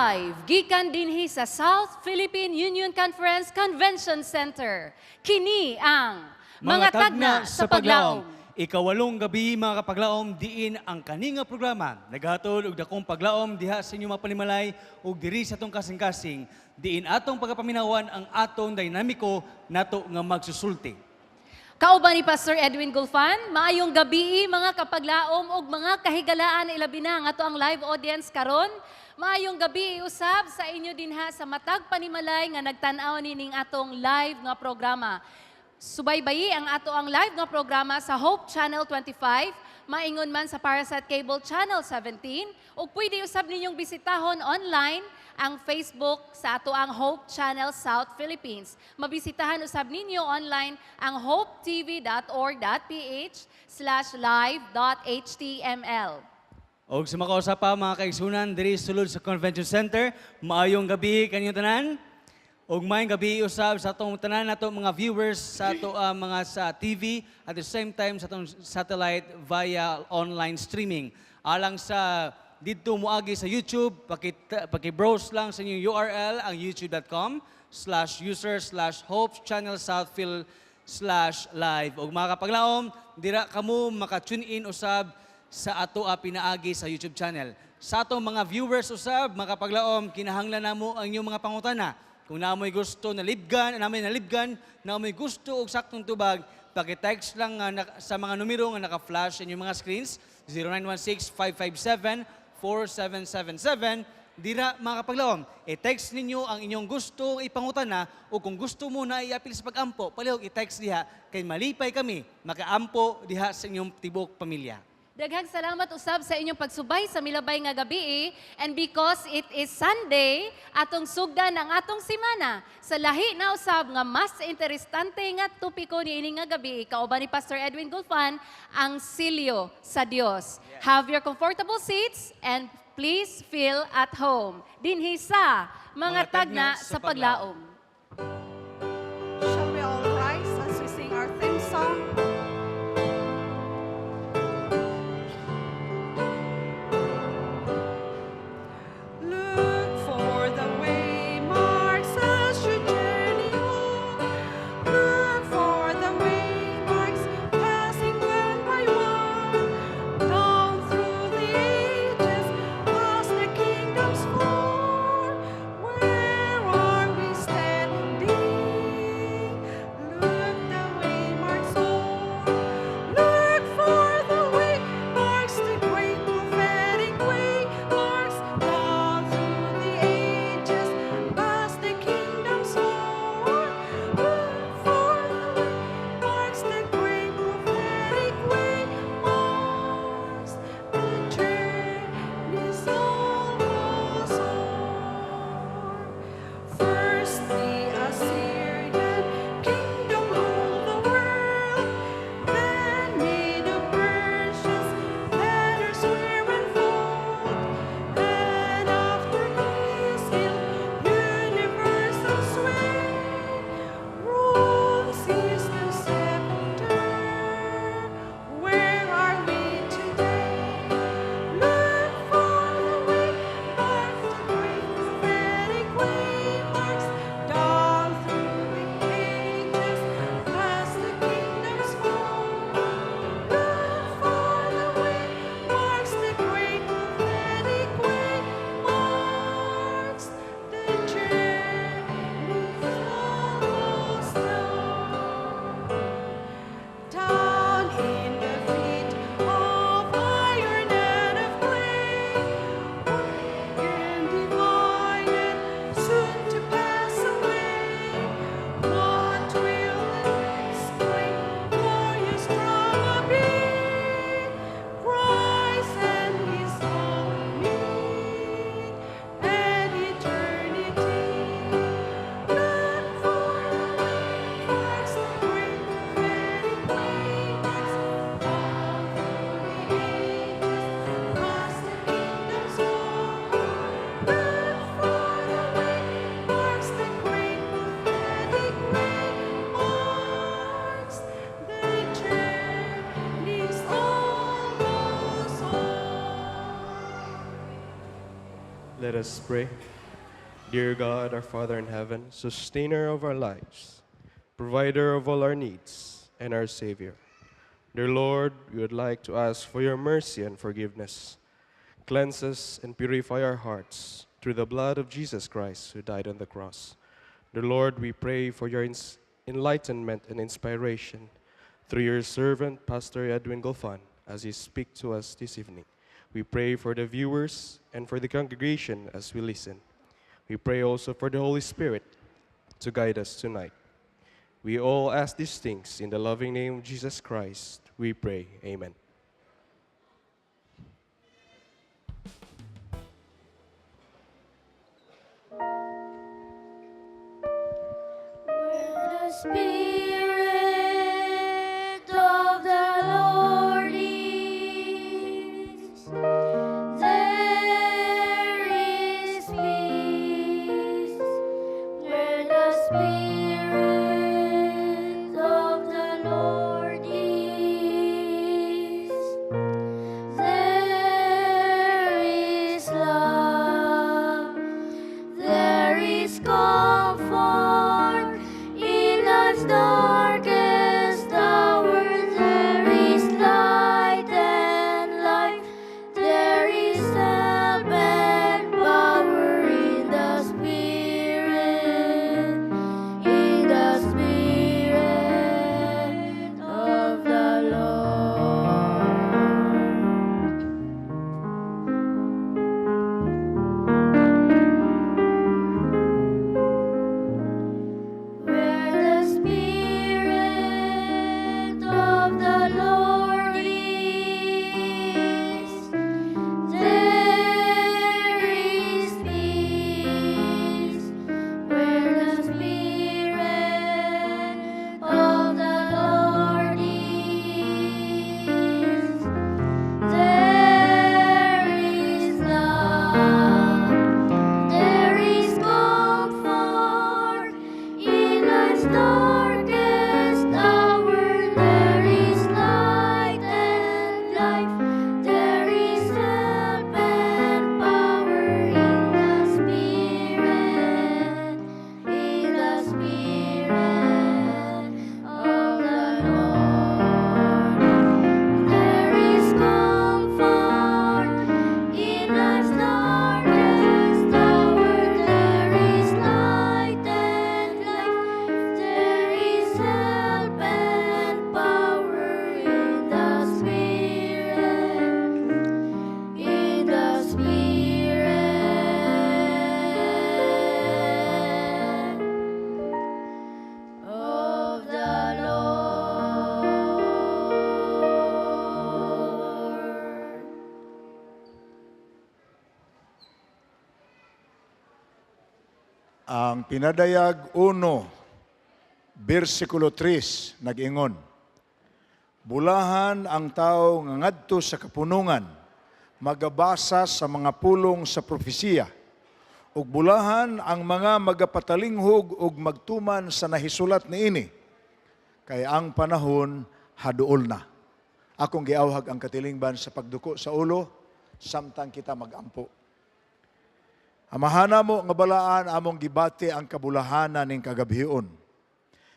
Live, gikan dinhi sa South Philippine Union Conference Convention Center. Kini ang Mga Tagna sa Paglaom. Ikawalong gabi mga kapaglaom, diin ang kaninga programa. Naghatod og dakong paglaom diha sa inyo mapanimalay ug diri sa atong kasing-kasing. Diin atong pagapaminawan ang atong dinamiko nato nga magsusulti. Kauban ni Pastor Edwin Gulfan, maayong gabi mga kapaglaom ug mga kahigalaan ilabi na nga ato ang live audience karon. Maayong gabi usab sa inyo dinha sa matag panimalay nga nagtan-aw nining atong live nga programa. Subaybayi ang ato ang live nga programa sa Hope Channel 25, maingon man sa Parasat Cable Channel 17, ug pwede usab ninyong bisitahon online ang Facebook sa ato ang Hope Channel South Philippines. Mabisitahan usab ninyo online ang hopetv.org.ph/live.html. Og sa makausap pa mga kaigsunan diri sulod sa Convention Center, maayong gabi kaninyong tanan. Og maayong gabi usab sa atong tanan nato mga viewers sa ato mga sa TV at the same time sa atong satellite via online streaming. Alang sa dito moagi sa YouTube, paki-browse lang sa inyong URL ang youtube.com/user/hopechannelsouthphil/live. Og mga kapaglaom, dira kamo maka-tune in usab sa ato pinaagi sa YouTube channel. Sa atong mga viewers usab, mga kapaglaom, kinahanglan namo ang inyong mga pangutana. Kung namoy gusto na libgan, namoy gusto og saktong tubag, paki-text lang sa mga numero nga naka-flash sa inyong mga screens, 0916-557-4777. Dira mga kapaglaom, i-text ninyo ang inyong gusto ipangutana o kung gusto mo na i-apil sa pag-ampo, palihog i-text diha kay malipay kami, maka-ampo diha sa inyong tibok pamilya. Daghang salamat usab sa inyong pagsubay sa milabay nga gabi and because it is Sunday, atong sugdan ang atong simana. Sa lahi na usab nga mas interesante nga topiko niini nga gabi, kauban ni Pastor Edwin Gulfan, ang silyo sa Dios. Yeah. Have your comfortable seats and please feel at home. Dinhi sa Mga Tagna sa Paglaom. Shall we all rise as we sing our theme song? Let us pray. Dear God, our Father in heaven, sustainer of our lives, provider of all our needs, and our Savior. Dear Lord, we would like to ask for your mercy and forgiveness. Cleanse us and purify our hearts through the blood of Jesus Christ who died on the cross. Dear Lord, we pray for your enlightenment and inspiration through your servant, Pastor Edwin Golfan, as he speaks to us this evening. We pray for the viewers and for the congregation as we listen. We pray also for the Holy Spirit to guide us tonight. We all ask these things in the loving name of Jesus Christ. We pray. Amen. Where the Spirit of the Lord is, there is peace. Where the Spirit of the Lord is, there is love. There is comfort in life's darkest hour. There is light and life. There is help and power in the Spirit, of the Lord. Where the Spirit of the Lord is, there is peace. Where the Spirit of the Lord is, there is love. There is comfort in life's darkest hour. There is light and life. There is help and power in the Spirit, of the Lord. There is comfort in life's darkest hour. There is light and life. There is help and power in the Spirit, of the Lord. Ang pinadayag 1, versikulo 3, nag-ingon, Bulahan ang tao nga ngadto sa kapunungan, magabasa sa mga pulong sa propesiya, ug bulahan ang mga magapatalinghog ug magtuman sa nahisulat niini, kay ang panahon haduol na. Akong giawhag ang katilingban sa pagduko sa ulo, samtang kita magampo. Amahana mo nga balaan among gibati ang kabulahanan ning kagabhion.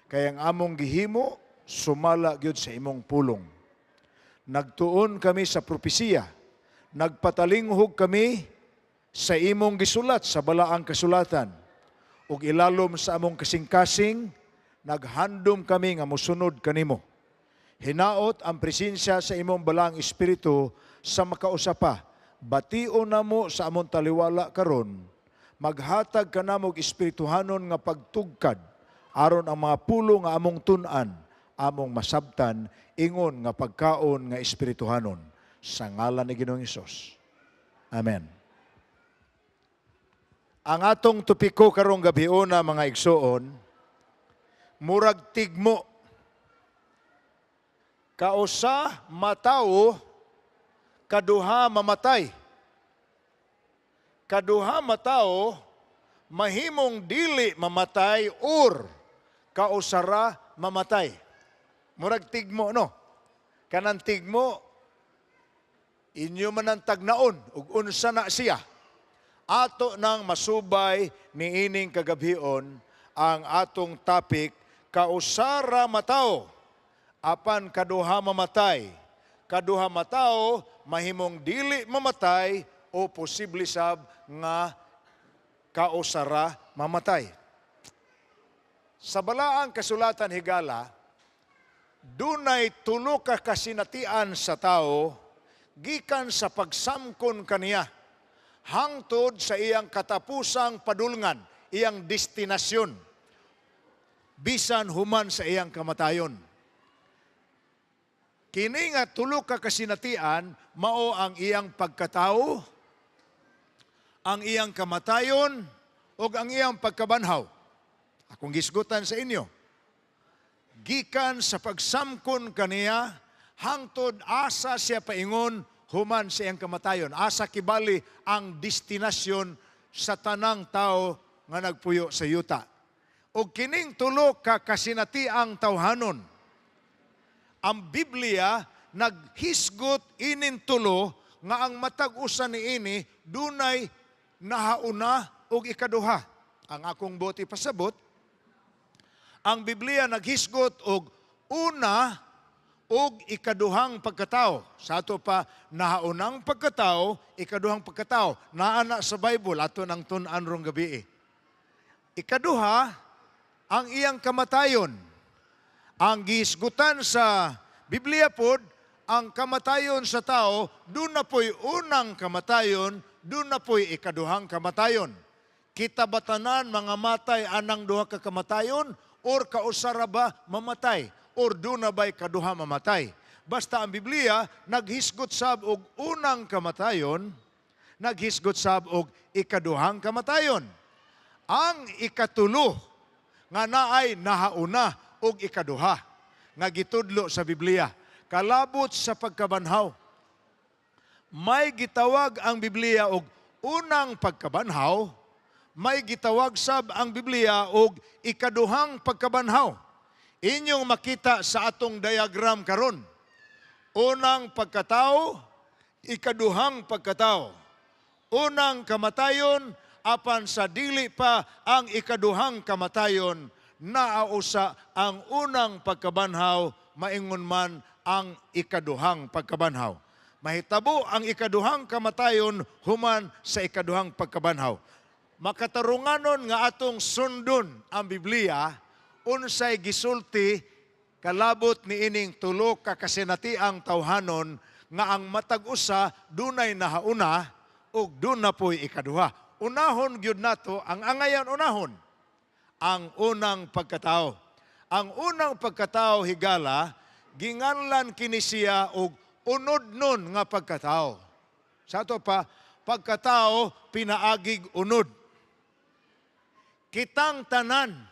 Kaya ang among gihimo sumala gyud sa imong pulong. Nagtuon kami sa propesiya, nagpatalinghog kami sa imong gisulat sa balaang kasulatan. Ug ilalom sa among kasing-kasing, naghandom kami nga mosunod kanimo. Hinaot ang presensya sa imong balaang espiritu sa makausapa. Bation namo sa among taliwala karon, maghatag ka namo og espirituhanon nga pagtugkad aron ang mga pulo nga among tun-an among masabtan ingon nga pagkaon nga espirituhanon sa ngalan ni Ginoong Hesus. Amen. Ang atong topiko karong gabion na mga igsoon, murag tigmo. Kausa matawo, kaduha mamatay. Kaduha matao, mahimong dili mamatay or kausara mamatay. Murag tigmo, no? Kanang tigmo, inyo man ang tagnaon, ug unsa na siya. ato nang masubay niining kagabhion ang atong topic, kausara matao, apan kaduha mamatay. Kaduha matao, mahimong dili mamatay o posible sab nga kausara mamatay. Sa balaang kasulatan higala, dunay tulo ka kasinatian sa tao gikan sa pagsamkon kaniya hangtod sa iyang katapusang padulngan, iyang destinasyon, bisan human sa iyang kamatayon. Kini nga tulo ka kasinatian mao ang iyang pagkatao, ang iyang kamatayon, o ang iyang pagkabanhaw. Akong gisgutan sa inyo, gikan sa pagsamkon kaniya, hangtod asa siya paingon, human sa iyang kamatayon. Asa kibali ang destinasyon sa tanang tao nga nagpuyo sa yuta. O kining tulo ka kasinatiang tawhanon, ang Biblia naghisgot inin tulo nga ang matag usa niini dunay nahauna ug ikaduha. Ang akong buti pasabot, ang Biblia naghisgot og una ug ikaduhang pagkatao. Sa ato pa, nahaunang pagkatao, ikaduhang pagkatao. Naana sa Bible, ato nang tun-an rong gabi. Ikaduha, ang iyang kamatayon. Ang gihisgutan sa Biblia pod, ang kamatayon sa tao, doon na po'y unang kamatayon, doon na po'y ikaduhang kamatayon. Kita batanan mga matay anang duha ka kamatayon, or kausara ba mamatay? Or doon na ba'y kaduha mamatay? Basta ang Biblia, naghisgot sab og unang kamatayon, naghisgot sab og ikaduhang kamatayon. Ang ikatulo, nga naay nahauna og ikaduha, nga gitudlo sa Biblia, kalabot sa pagkabanhaw. May gitawag ang Biblia og unang pagkabanhaw, may gitawag sab ang Biblia og ikaduhang pagkabanhaw. Inyong makita sa atong diagram karon. Unang pagkatao, ikaduhang pagkatao. Unang kamatayon, apan sa dili pa ang ikaduhang kamatayon, naausa ang unang pagkabanhaw, maingon man ang ikaduhang pagkabanhaw. Mahitabo ang ikaduhang kamatayon human sa ikaduhang pagkabanhaw. Makatarunganon nga atong sundon ang Biblia, unsay gisulti kalabot ni ining tulo ka kasinatiang tawhanon nga ang matag usa dunay nahauna ug dun na po'y ikaduha. Unahon gyud nato ang angayan unahon, ang unang pagkatao. Ang unang pagkatao higala ginganlan kini siya og unod nun nga pagkatao. Sa ato pa, pagkatao pinaagig unod. Kitang tanan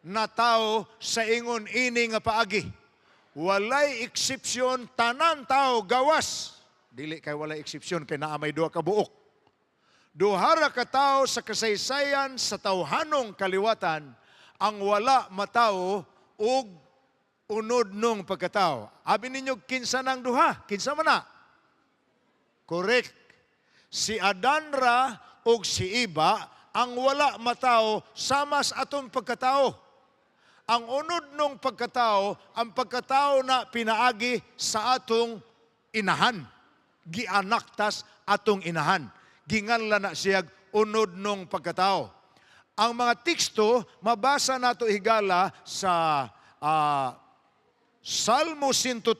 na tao sa ingon ini nga paagi. Walay eksepsyon, tanan tao gawas. Dili kay walay eksepsyon kay naa may duha ka buok. Duha ra ka tawo sa kasaysayan sa tawhanong kaliwatan ang wala matao ug unod nung pagkatao. Abi ninyo kinsa nang duha? Kinsa man na? Correct. Si Adan ra ug si Eva ang wala matao sama sa atong pagkatao. Ang unod nung pagkatao, ang pagkatao na pinaagi sa atong inahan. Gianaktas atong inahan. Ginganlan na siyag unod nung pagkatao. Ang mga teksto, mabasa nato higala sa Salmo 139,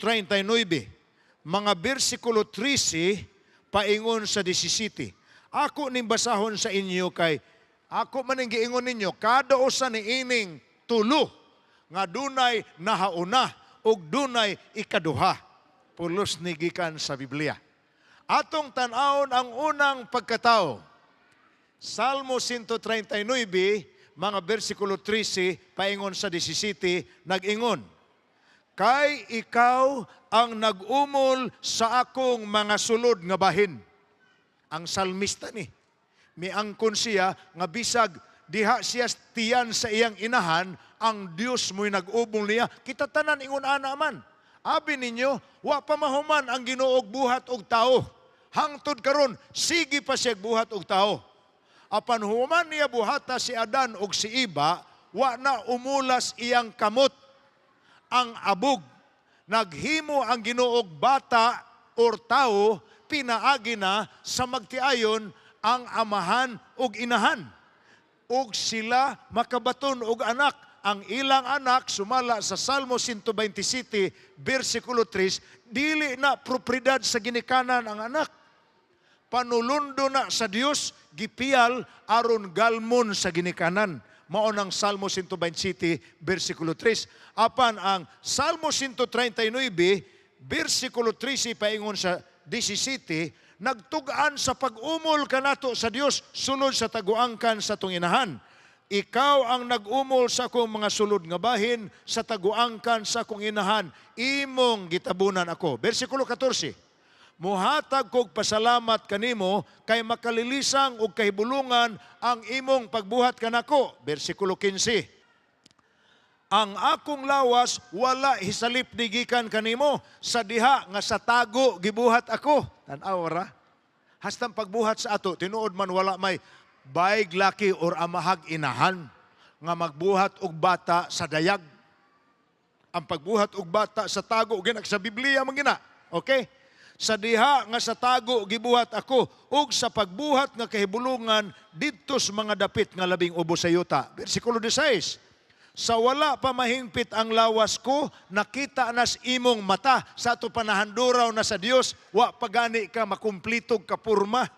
mga bersikulo 13, paingon sa 17. Ako ning basahon sa inyo kay, ako maning giingon ninyo, kada usa ni ining tulo, nga dunay nahauna, ug dunay ikaduha. Pulos ni gikan sa Biblia. Atong tan-awon ang unang pagkatao. Salmo 139, mga bersikulo 13, paingon sa 17, nag-ingon, kay ikaw ang nag-umol sa akong mga sulod nga bahin. Ang salmista ni, miangkon siya nga bisag diha siya tiyan sa iyang inahan, ang Dios mo'y nag-ubong niya. Kita tanan ingon ana man. Abi ninyo, wa pa mahuman ang Ginoo og buhat og tao. Hangtod karon sige pa siya buhat og tao. Apan human niya buhata si Adan og si Iba, wa na umulas iyang kamot ang abog. Naghimo ang Ginoo og bata or tao, pinaagi na sa magtiayon ang amahan ug inahan. Ug sila makabaton og anak. Ang ilang anak, sumala sa Salmo 127, versikulo 3, dili na propriedad sa ginikanan ang anak. Panulundo na sa Dios, gipiyal aron galmon sa ginikanan. Mao nang Salmo 127, versikulo 3. Apan ang Salmo 139, versikulo 13, paingon sa 17, nagtugaan sa pag-umol kanato sa Dios sulod sa taguangkan sa tong inahan. Ikaw ang nag-umol sa akong mga sulod nga bahin, sa taguangkan sa akong inahan, imong gitabunan ako. Versikulo 14, muhatag kog pasalamat kanimo, kay makalilisang ug kahibulungan ang imong pagbuhat kanako. Versikulo 15, ang akong lawas wala hisalip ni gikan kanimo, sa diha nga sa tago gibuhat ako. Tan-aw ra, hastang pagbuhat sa ato, tinuod man wala may baig laki or amahag inahan nga magbuhat og bata sa dayag. Ang pagbuhat og bata sa tago ginak sa Biblia mangina. Okay? Sa diha nga sa tago gibuhat ako, ug sa pagbuhat nga kahibulungan didto sa mga dapit nga labing ubos sa yuta. Versikulo 16, sa wala pa mahingpit ang lawas ko, nakita nas imong mata. Sa ato panahanduraw na sa Dios, wa pagani ka makumplitog ka purma.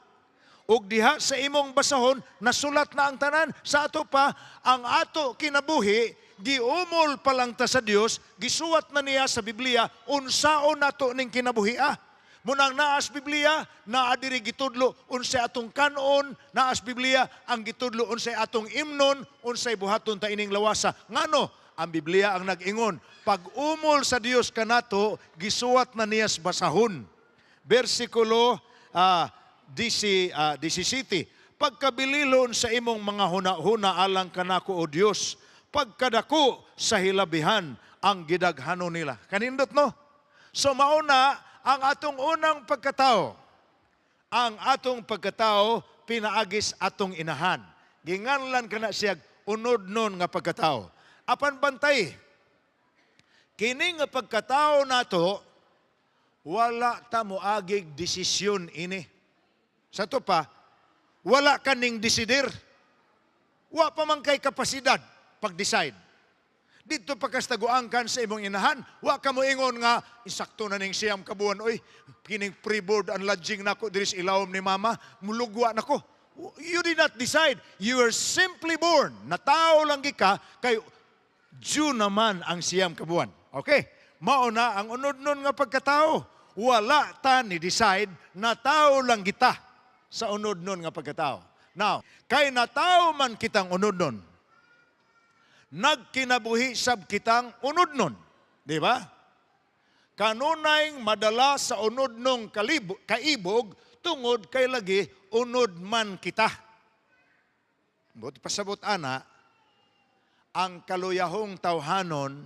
Ug diha sa imong basahon, nasulat na ang tanan. Sa ato pa, ang ato kinabuhi, giumol pa lang ta sa Dios, gisuwat na niya sa Biblia, unsaon nato ning kinabuhia. Munang naas Biblia, naa diri gitudlo unsay atong kanon, naas Biblia ang gitudlo unsay atong imnon, unsay buhaton ta ining lawasa. Ngano? Ang Biblia ang nag-ingon, pag-umol sa Dios kanato, gisuwat na niya sa basahon. Versikulo 17, pagkabililon sa imong mga huna-huna alang kanako o Dios, pagkadako sa hilabihan ang gidaghanon nila. Kanindot no? So mauna ang atong unang pagkatao. Ang atong pagkatao pinaagis atong inahan. Ginganlan kana siya unod nun nga pagkatao. Apan bantay, kini nga pagkatao nato, wala ta moagig desisyon ini. Sa to pa, wala kaning desider. Wa pa man kay kapasidad pag-decide. Dito pagkastaguangkan sa imong inahan, wa ka mo ingon nga, isakto na ning siyam kabuan, oy, kining pre-board and lodging nako, diris ilawom ni mama, mulugwa nako. You did not decide. You were simply born. Natao lang gika, kay June naman ang siyam kabuan. Okay? Mauna ang unod nun nga pagkatao. Wala ta ni decide, natao lang kita sa unod nun nga pagkatao. Now, kay natao man kitang unod nun, nagkinabuhi sab kitang unod nun. Di ba? Kanunay madala sa unod nung kaibog, tungod kay lagi unod man kita. Buti pasabot ana, ang kaluyahong tawhanon,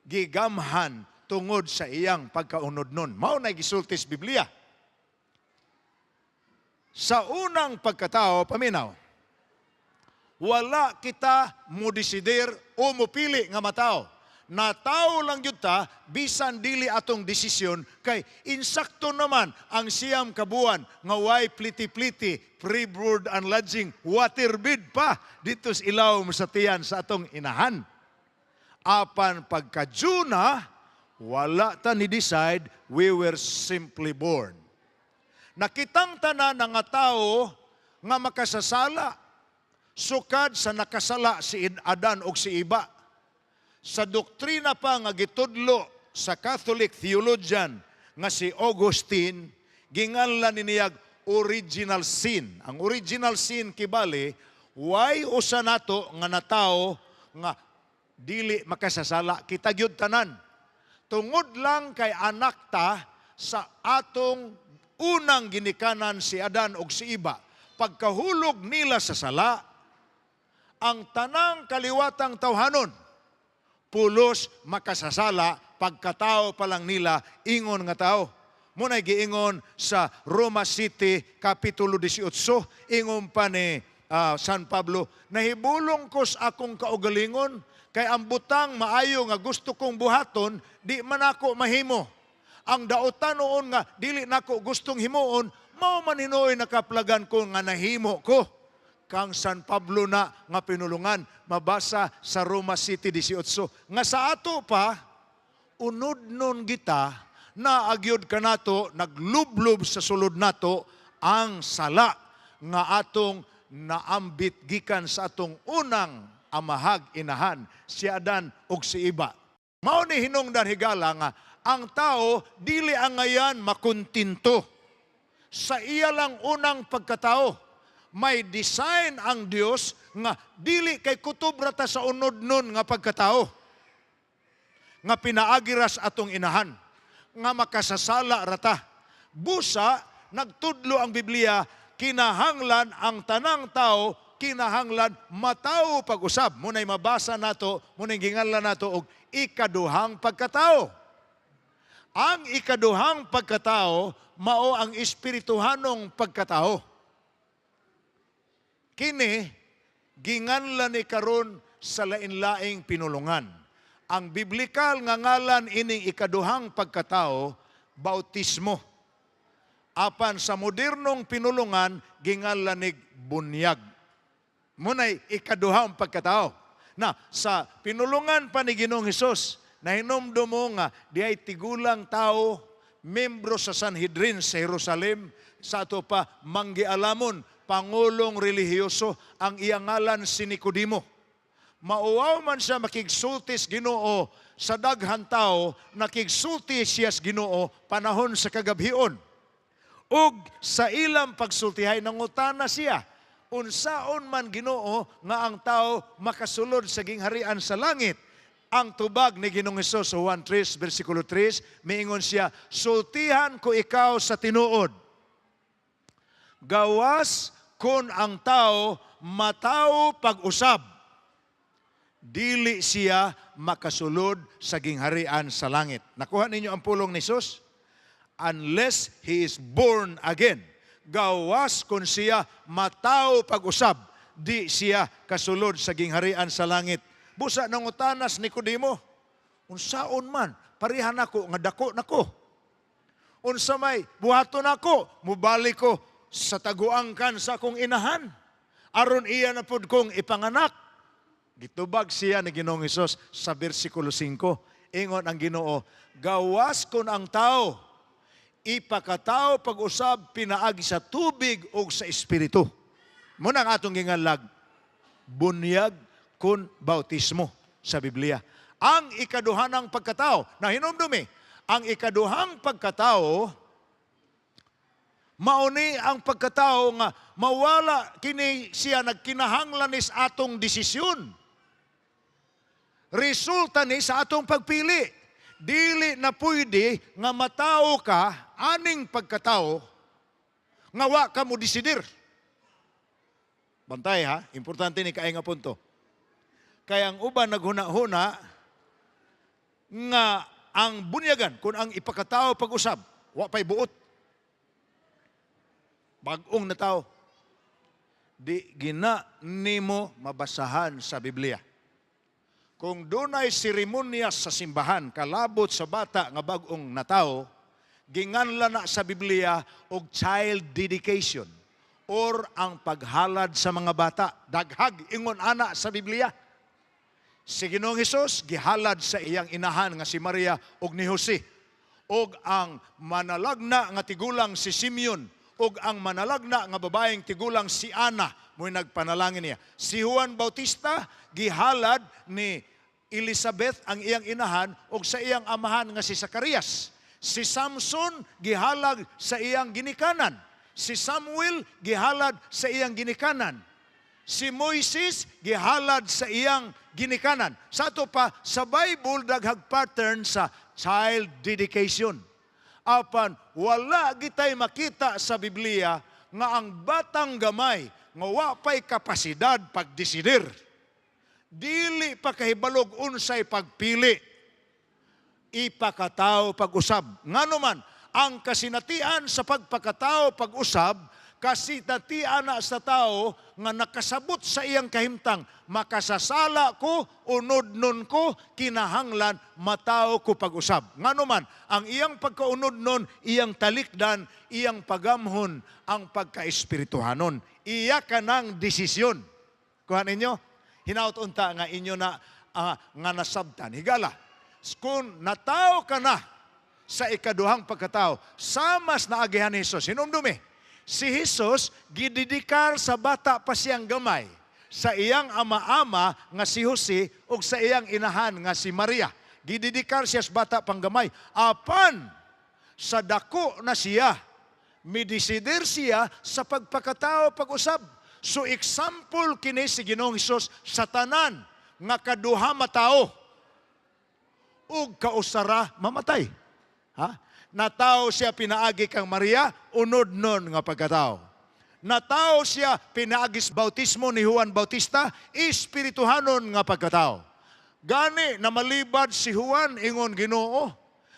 gigamhan tungod sa iyang pagkaunod nun. Mao na gisultis Biblia. Sa unang pagkatao, paminaw, wala kita mo desider o mupili nga matao. Natao lang yun ta, bisan dili atong desisyon, kay insakto naman ang siyam kabuan, nga way pliti-pliti, pre-board and lodging, water bid pa, dito sa ilaw sa tiyan sa atong inahan. Apan pagka-Juna, wala ta ni decide, we were simply born. Nakitang tanan nga tao nga makasasala, sukad sa nakasala si Adan o si Iba. Sa doktrina pa nga gitudlo sa Catholic theologian nga si Augustine, ginganlan niyag original sin. Ang original sin kibali, why usa nato nga natao nga dili makasasala, kita gyud tanan. Tungod lang kay anak ta sa atong unang ginikanan si Adan o si Iba. Pagkahulog nila sa sala, ang tanang kaliwatang tawhanon, pulos makasasala, pagkatao pa lang nila, ingon nga tao. Muna'y giingon sa Roma City, Kapitulo 18, ingon pa ni San Pablo, nahibulong ko sa akong kaugalingon, kay ang butang maayo nga gusto kong buhaton, di man ako mahimo. Ang dautan noon nga, dili nako gustong himuon, mao man hinoy nakaplagan ko nga nahimo ko. Kang San Pablo na nga pinulungan, mabasa sa Roma City 18. Nga sa ato pa, unod nun kita, na agyod ka nato, naglublob sa sulod nato, ang sala nga atong naambit gikan sa atong unang amahag inahan, si Adan ug si Iba. Mao ni hinungdan higala nga, ang tao, dili ang ngayan makuntinto. Sa iya lang unang pagkatao, may design ang Dios nga dili kay kutob rata sa unod nun nga pagkatao. Nga pinaagiras atong inahan. Nga makasasala rata. Busa, nagtudlo ang Biblia, kinahanglan ang tanang tao, kinahanglan matao pag-usab. Muna'y mabasa nato, muna'y gingalan nato og ikaduhang pagkatao. Ang ikaduhang pagkatao, mao ang espirituhanong pagkatao. Kini, ginganlan ni karon sa lain-laing pinulungan. Ang biblikal nga ngalan ining ikaduhang pagkatao, bautismo. Apan sa modernong pinulungan, gingalan ni bunyag. Muna'y ikaduhang pagkatao. Na, sa pinulungan pa ni Ginoong Hesus, nahinomdo mo nga, di ay tigulang tao, membro sa Sanhedrin sa Jerusalem, sa ato pa, manggialamon, pangulong relihiyoso, ang iyang ngalan si Nicodemo. Mauwaw man siya makigsultis Ginoo sa daghan tao, nakigsulti siya sa Ginoo panahon sa kagabhion. Ug sa ilang pagsultihay nangutana siya, unsaon man Ginoo nga ang tao makasulod sa gingharian sa langit. Ang tubag ni Ginoong Hesus sa Juan 3, versikulo 3, miingon siya, sultihan ko ikaw sa tinuod. Gawas kun ang tao matao pag-usab, dili siya makasulod sa gingharian sa langit. Nakuha ninyo ang pulong ni Jesus? Unless he is born again. Gawas kung siya matao pag-usab, di siya kasulod sa gingharian sa langit. Busa nang utanas Nicodemo, unsaon man, parihan ako, nga dako nako. Unsa may, buhaton ako, mubalik ko sa taguangkan sa akong inahan. Aron iya na pud kong ipanganak. Gitubag siya ni Ginoong Hesus sa versikulo 5. Ingon ang Ginoo, gawas kon ang tao, ipakatao pag-usab pinaagi sa tubig o sa espiritu. Muna ang atong gingalag, bunyag kun bautismo sa Biblia. Ang ikaduhanang pagkatao, na hinumdumi, ang ikaduhang pagkatao, mauni ang pagkatao nga mawala kini siya nagkinahanglanis atong desisyon. Resulta ni sa atong pagpili. Dili na pwede nga matao ka, aning pagkatao, nga wa ka mo desidir. Bantay ha, importante ni kaay nga punto. Kaya ang uban naghuna-huna nga ang bunyagan, kung ang ipakatao pag-usab, wa pa'y buot. Bagong na tao. Di gina nimo mabasahan sa Biblia. Kung dunay seremonya sa simbahan, kalabot sa bata nga bagong natao, ginganla na sa Biblia og child dedication or ang paghalad sa mga bata. Daghag ingon ana sa Biblia. Si Ginoong Hesus gihalad sa iyang inahan nga si Maria ug ni Jose. Og ang manalagna nga tigulang si Simeon ug ang manalagna nga babaeng tigulang si Ana mo'y nagpanalangin niya. Si Juan Bautista gihalad ni Elizabeth ang iyang inahan ug sa iyang amahan nga si Zacarias. Si Samson gihalad sa iyang ginikanan. Si Samuel gihalad sa iyang ginikanan. Si Moises gihalad sa iyang ginikanan. Sa ato pa sa Bible daghag pattern sa child dedication. Apan wala gitay makita sa Biblia nga ang batang gamay nga wa pay kapasidad pagdesidir. Dili pa kahibalog unsay pagpili. Ipakatao pag-usab. Ngano man ang kasinatian sa pagpakatao pag-usab, kasinatian na sa tao nga nakasabot sa iyang kahimtang, makasasala ko, unod-nun ko, kinahanglan, matao ko pag-usab. Nga naman, ang iyang pagkaunod-nun, iyang talikdan, iyang pagamhon, ang pagka-espirituhanon. Iya ka ng desisyon. Kuha ninyo, hinaut-unta nga inyo na nga nasabtan. Higala, kung natao ka na sa ikaduhang pagkatao, samas na agihan ni Jesus. Hinumdumi, si Jesus gididikar sa bata pa siyang gamay, sa iyang ama-ama nga si Jose o sa iyang inahan nga si Maria. Gididikar siya sa bata pang gamay. Apan, sa dako na siya, midisidir siya sa pagpakatao pag-usab. So example kini si Ginoong Hesus sa tanan nga kaduha matao ug kausara mamatay. Ha? Natao siya pinaagi kang Maria, unod nun nga pagkatao. Natao siya pinaagis bautismo ni Juan Bautista, espirituhanon nga pagkatao. Gani na malibad si Juan ingon Ginoo,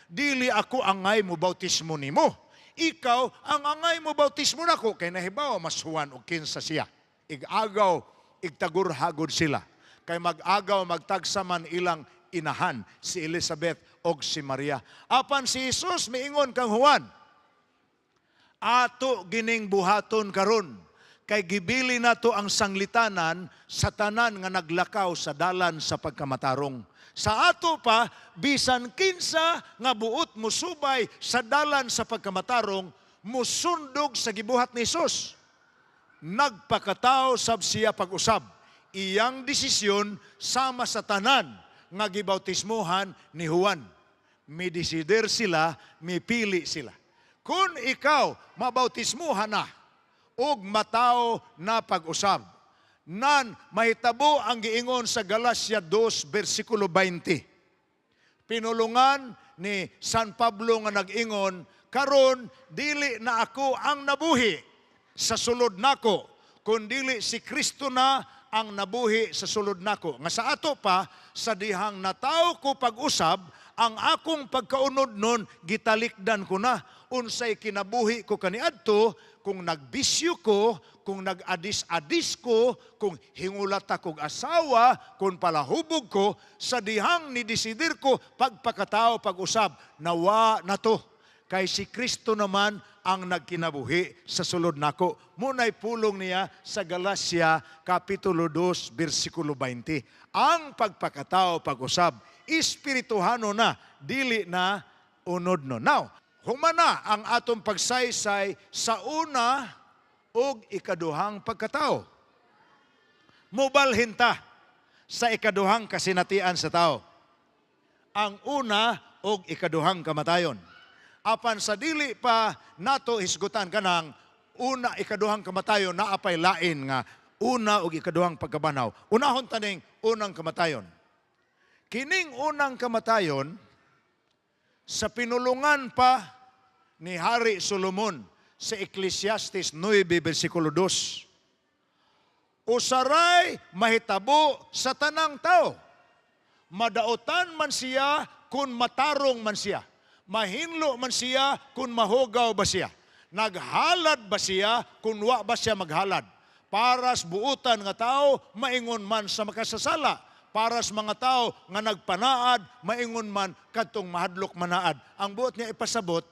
dili ako angay mo bautismo nimo. Ikaw ang angay mo bautismo nako kay nahibaw mas Juan og kinsa siya. Igagaw, igtagur-hagod sila. Kay mag-agaw magtagsaman ilang inahan si Elizabeth og si Maria. Apan si Jesus miingon kang Juan, ato gining buhaton karon kay gibili nato ang sanglitanan sa tanan nga naglakaw sa dalan sa pagkamatarong. Sa ato pa, bisan kinsa nga buot musubay sa dalan sa pagkamatarong, musundog sa gibuhat ni Jesus. Nagpakatao sab siya pag-usab. Iyang desisyon sama sa tanan nga gibautismuhan ni Juan. Midesider sila, mipili sila. Kung ikaw mabautismuhan na ug matao na pag-usab, nan mahitabo ang giingon sa Galacia 2 versikulo 20. Pinulungan ni San Pablo nga nag-ingon, karon dili na ako ang nabuhi sa sulod nako, kundi si Kristo na ang nabuhi sa sulod nako. Nga sa ato pa, sa dihang natao ko pag-usab, ang akong pagkaunod nun, gitalikdan ko na. Unsay kinabuhi ko kaniadto, kung nagbisyo ko, kung nag-adis-adis ko, kung hingulat akong asawa, kung palahubog ko, sa dihang nidesidir ko, pagpakatao pag-usab, nawa na to. Kay si Kristo naman ang nagkinabuhi sa sulod nako. Muna'y pulong niya sa Galacia Kapitulo 2, versikulo 20. Ang pagpakatao pag-usab, espirituhano na, dili na unod no. Now, humana ang atong pagsaysay sa una o ikaduhang pagkatao. Mubalhin ta sa ikaduhang kasinatian sa tao. Ang una o ikaduhang kamatayon. Apan sa dili pa nato hisgutan kanang una ikaduhang kamatayon na apay lain nga una ug ikaduhang pagkabanaw. Unahon taning unang kamatayon. Kining unang kamatayon sa pinulungan pa ni Hari Solomon sa Ecclesiastes 9 versikulo 2. Usaray mahitabo sa tanang tao. Madaotan man siya kun matarong man siya. Mahinlo man siya kung mahugaw ba siya. Naghalad ba siya kung wa ba siya maghalad. Paras buutan nga tao, maingon man sa makasasala. Paras mga tao nga nagpanaad, maingon man kadtong mahadlok manaad. Ang buot niya ipasabot,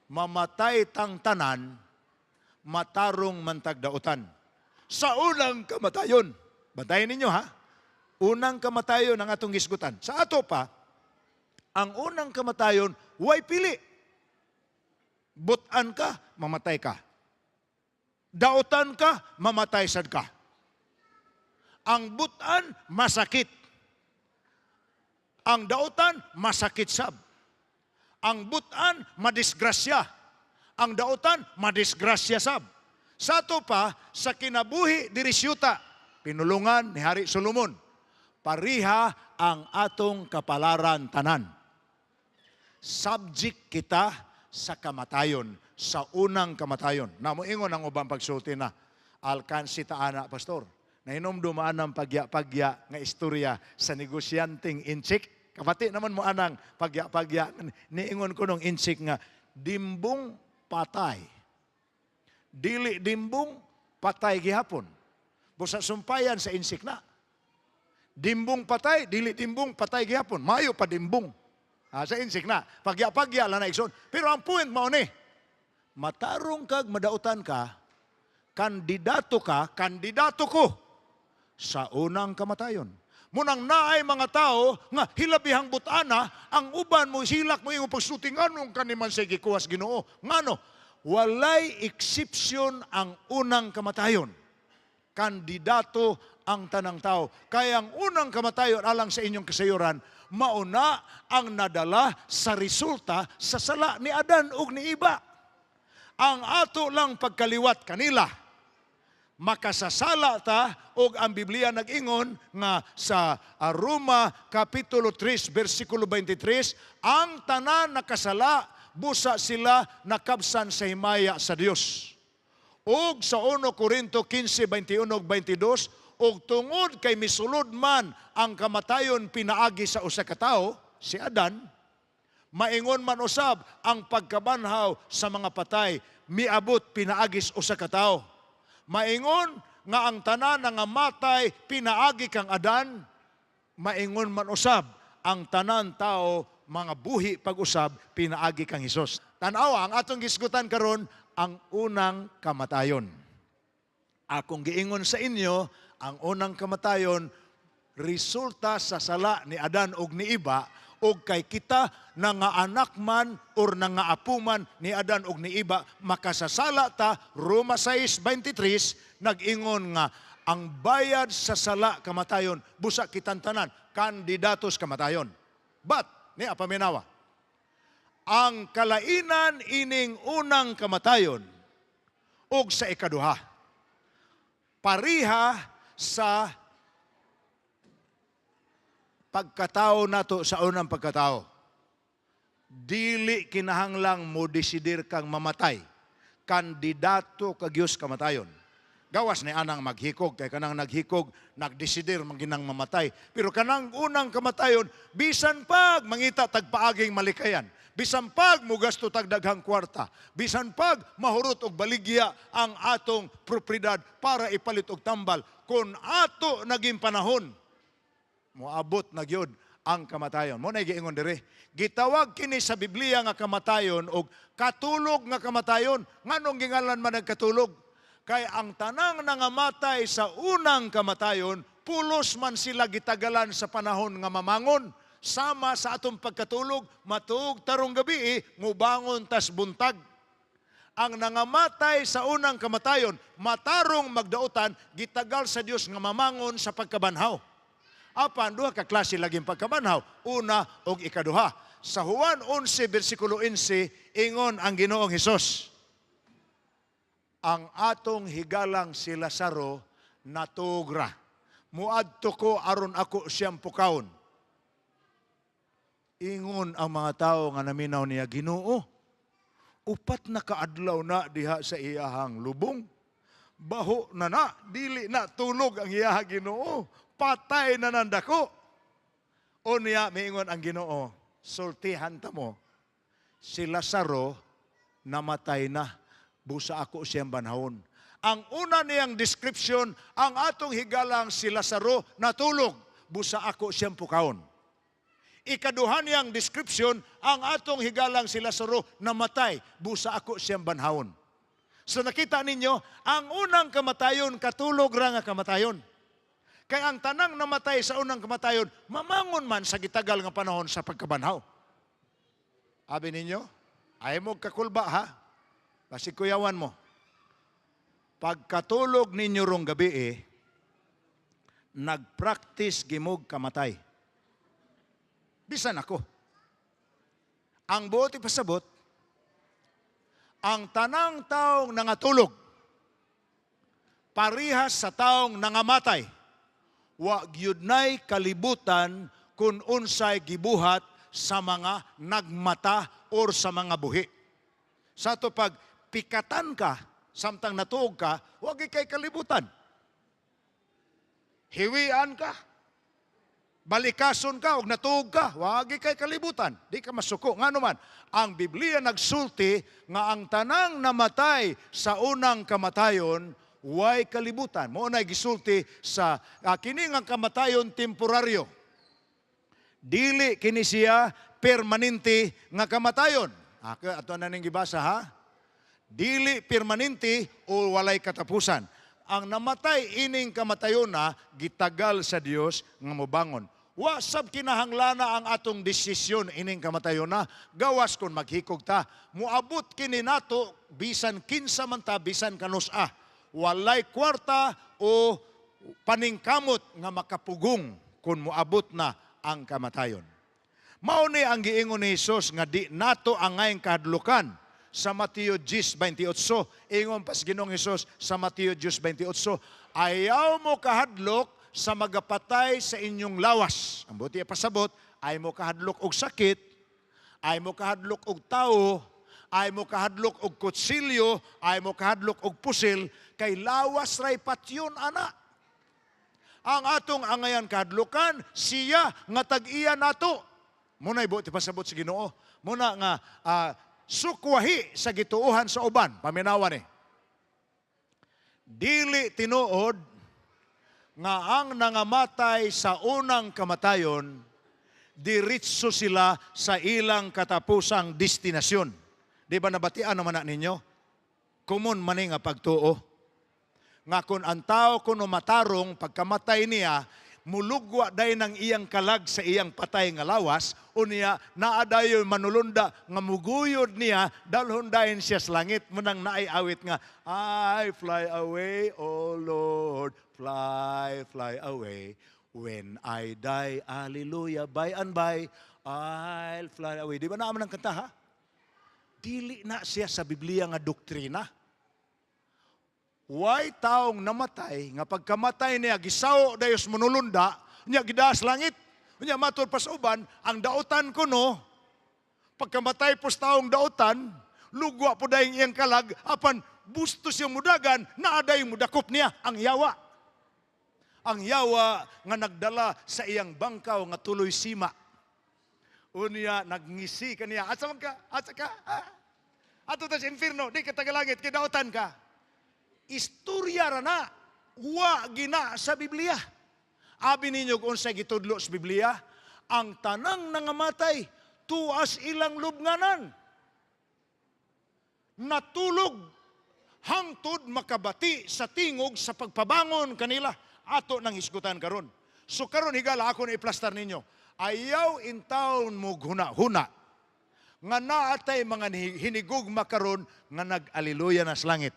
mamatay tang tanan, matarong mantagdautan. Sa unang kamatayon, bantayan ninyo ha, unang kamatayon ang atong gisgutan. Sa ato pa, ang unang kamatayon, way pili. Butan ka, mamatay ka. Dautan ka, mamatay sad ka. Ang butan, masakit. Ang dautan, masakit sab. Ang butan, madisgrasya. Ang dautan, madisgrasya sab. Sa ito pa, sa kinabuhi dirisyuta, pinulungan ni Hari Solomon, pariha ang atong kapalaran tanan. Subject kita sa kamatayon, sa unang kamatayon. Namuingon ang ubang pagsulti na, alkansi taana, pastor. Nainom dumaan ang pagya-pagya nga istorya sa negosyanteng inchik. Kapati naman mo anang pagya-pagya. Niingon ko nung inchik nga, dimbong patay. Dili dimbong patay gihapon. Busa sumpayan sa insik na. Dimbong patay, dili dimbong patay gihapon. Mayo pa dimbong. Sa insik na. Pagya-pagya lang na ikson. Pero ang point mo ni, matarong kag madautan ka, kandidato ko sa unang kamatayon. Munang naay mga tao nga hilabihang butana, ang uban mo silak mo yung pagsuting anong kaniman sa gikuwas Ginoo. Ngano? Walay exception ang unang kamatayon. Kandidato ang tanang tao. Kaya ang unang kamatayon alang sa inyong kasayuran, mauna ang nadala sa resulta sa sala ni Adan ug ni Iba. Ang ato lang pagkaliwat kanila, makasasala ta og ang Biblia nag-ingon nga sa Roma Kapitulo 3 versikulo 23, ang tanan nakasala busa sila nakabsan sa himaya sa Dios. Og sa 1 Korinto 15:21 ug 22, og tungod kay misulod man ang kamatayon pinaagi sa usa ka tawo, si Adan, maingon man usab ang pagkabanhaw sa mga patay miabot pinaagis usa ka tawo. Maingon nga ang tanan nga matay pinaagi kang Adan, maingon man usab ang tanan tao mga buhi pag-usab pinaagi kang Hesus. Tan-awa ang atong gisgutan karon ang unang kamatayon. Akong giingon sa inyo, ang unang kamatayon resulta sa sala ni Adan ug ni Iba, og kay kita na nga anak man or na nga apo man ni Adan ug ni Iba, makasasala ta. Roma 6:23 nag-ingon nga ang bayad sa sala kamatayon, busa kitang tanan, kandidatos kamatayon. But, ni apaminawa, ang kalainan ining unang kamatayon ug sa ikaduha, pariha sa pagkatao nato sa unang pagkatao. Dili kinahanglang mo desidir kang mamatay. Kandidato kag Diyos kamatayon. Gawas ni anang maghikog, kay kanang naghikog, nagdesidir manginang mamatay. Pero kanang unang kamatayon, bisan pag mangita tagpaaging malikayan, bisan pag mugasto tagdaghang kwarta, bisan pag mahurot og baligya ang atong propriedad para ipalit og tambal, kung ato naging panahon, moabot na gyud ang kamatayon. Mo na giingon dire. Gitawag kini sa Biblia nga kamatayon og katulog nga kamatayon. Nganong gingalan man nagkatulog? Kay ang tanang nangamatay sa unang kamatayon, pulos man sila gitagalan sa panahon nga mamangon. Sama sa atong pagkatulog, matuog tarong gabi, mubangon tas buntag. Ang nangamatay sa unang kamatayon, matarong magdautan, gitagal sa Dios nga mamangon sa pagkabanhaw. Apan, duha ka klase laging pagkabanhaw. Una og ikaduha. Sa Juan 11, versikulo 11, ingon ang Ginoong Hesus, ang atong higalang si Lazaro natugra. Muadto ko aron ako siyang pukaon. Ingon ang mga tao nga naminaw niya, Ginoo, upat na kaadlaw na diha sa iyahang lubong. Baho na dili na tulog ang iyahang Ginoo. Patay na nandako. O niya, miingon ang Ginoo, sultihan ta mo, si Lazaro namatay na, busa ako siyang banhawon. Ang una niyang description, ang atong higalang si Lazaro natulog, busa ako siyang pukaon. Ikaduha niyang description, ang atong higalang si Lazaro namatay, busa ako siyang banhawon. So nakita ninyo, ang unang kamatayon, katulog ra nga kamatayon. Kaya ang tanang namatay sa unang kamatayon, mamangon man sa gitagal nga panahon sa pagkabanhaw. Abi ninyo, ay mo kakulba ha? Pasikuyawan mo. Pagkatulog ninyo rong gabi nagpractice gimog kamatay. Bisan ako. Ang buot ipasabot, ang tanang taong nangatulog, parihas sa taong nangamatay, wa gyud nay kalibutan kung unsay gibuhat sa mga nagmata or sa mga buhi. Sa to pag pikatan ka, samtang natuog ka, wag kay kalibutan. Hiwian ka, balikason ka o natuog ka, wagi kay kalibutan, di ka masuko. Nga naman, ang Biblia nagsulti nga ang tanang namatay sa unang kamatayon, way kalibutan. Mo na gisulti sa kini nga kamatayon temporaryo. Dili kini siya permanente nga kamatayon. Ato na ning gibasa ha. Dili permanente o walay katapusan. Ang namatay ining kamatayon na gitagal sa Dios nga mobangon. Wa sab kinahanglana ang atong desisyon ining kamatayon na gawas kon maghikog ta. Muabot kini nato bisan kinsa man ta bisan kanus-a. Walay kwarta o paningkamot nga makapugong kung muabot na ang kamatayon. Mao ni ang giingon ni Hesus nga di nato angayng kahadlukan sa Mateo 10:28. Ingon pas Ginoong Hesus sa Mateo 10:28, ayaw mo kahadlok sa magapatay sa inyong lawas. Ang buti pasabot, ay mo kahadlok og sakit, ay mo kahadlok og tao, ay mo kahadlok og kutsilyo, ay mo kahadlok og pusil, kay lawas ray patyon ana. Ang atong angayan kahadlukan, siya nga tag-iya nato. Muna ibuti pasabot sa Ginoo. Muna nga sukwahi sa gituuhan sa uban, paminawa ni. Dili tinuod nga ang nangamatay sa unang kamatayon, diritso sila sa ilang katapusang destinasyon. Di ba nabatian naman na ninyo? Kumun man nga pagtuo. Nga kung ang tao kuno matarong pagkamatay niya, mulugwa day ng iyang kalag sa iyang patay nga lawas, o niya naadayo manulunda nga muguyod niya, dalhon dahin siya sa langit, munang naayawit nga, I fly away, O Lord, fly, fly away. When I die, hallelujah, by and by, I'll fly away. Di ba naaman ang kanta, ha? Dili na siya sa Biblia nga doktrina. Way taong namatay, nga pagkamatay niya, gisaw dayos manulunda, niya gidaas langit, niya matur pas uban, ang dautan ko no, pagkamatay pos taong dautan, lugwa po dahing iyang kalag, apan bustos yung mudagan, naaday mudakop niya, ang yawa. Ang yawa nga nagdala sa iyang bangkaw nga tuloy sima. Unya, nagngisi kaniya, asa ka, ato ta sa inferno, di ka tagalangit, kidautan ka. Istorya ra na, wa gina sa Biblia. Abi ninyo kung sa gitudlo sa Biblia, ang tanang nangamatay, tuas ilang lubnganan. Natulog, hangtod makabati sa tingog sa pagpabangon kanila, ato nang hisgutan karon. So karon higala ako na iplastar ninyo, ayaw in taon mo huna-huna, nga naatay mga hinigugma karon nga nag-aliluya na sa langit.